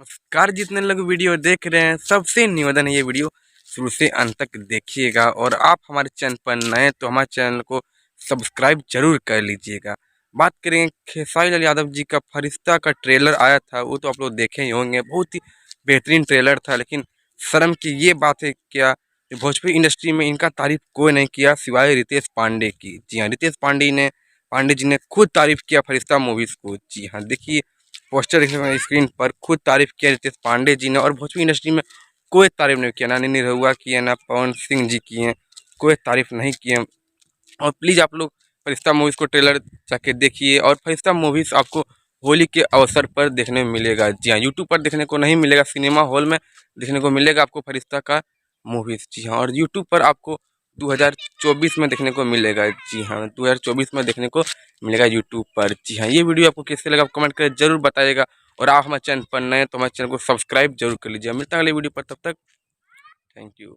नमस्कार, जितने लोग वीडियो देख रहे हैं सबसे निवेदन है ये वीडियो शुरू से अंत तक देखिएगा। और आप हमारे चैनल पर नए तो हमारे चैनल को सब्सक्राइब जरूर कर लीजिएगा। बात करेंगे खेसारी लाल यादव जी का फरिश्ता का ट्रेलर आया था, वो तो आप लोग देखे ही होंगे। बहुत ही बेहतरीन ट्रेलर था, लेकिन शर्म की ये बात है क्या, भोजपुरी इंडस्ट्री में इनका तारीफ कोई नहीं किया सिवाय रितेश पांडे की। जी हाँ, रितेश पांडे जी ने खुद तारीफ किया फरिश्ता मूवीज़ को। जी हाँ, देखिए पोस्टर देखने स्क्रीन पर खुद तारीफ किया रितेश पांडे जी ने। और भोजपुरी इंडस्ट्री में कोई तारीफ नहीं किया, ना नीनी रहुआ की है, ना पवन सिंह जी की हैं, कोई तारीफ नहीं की है। और प्लीज़ आप लोग फरिश्ता मूवीज़ को ट्रेलर जाके देखिए। और फरिश्ता मूवीज़ आपको होली के अवसर पर देखने में मिलेगा। जी हाँ, यूट्यूब पर देखने को नहीं मिलेगा, सिनेमा हॉल में देखने को मिलेगा आपको फरिश्ता का मूवीज़। जी हाँ, और यूट्यूब पर आपको 2024 में देखने को मिलेगा। जी हाँ, 2024 में देखने को मिलेगा यूट्यूब पर। जी हाँ, ये वीडियो आपको कैसे लगा कमेंट करके जरूर बताइएगा। और आप हमारे चैनल पर नए तो हमारे चैनल को सब्सक्राइब जरूर कर लीजिए। मिलता है अगले वीडियो पर, तब तक थैंक यू।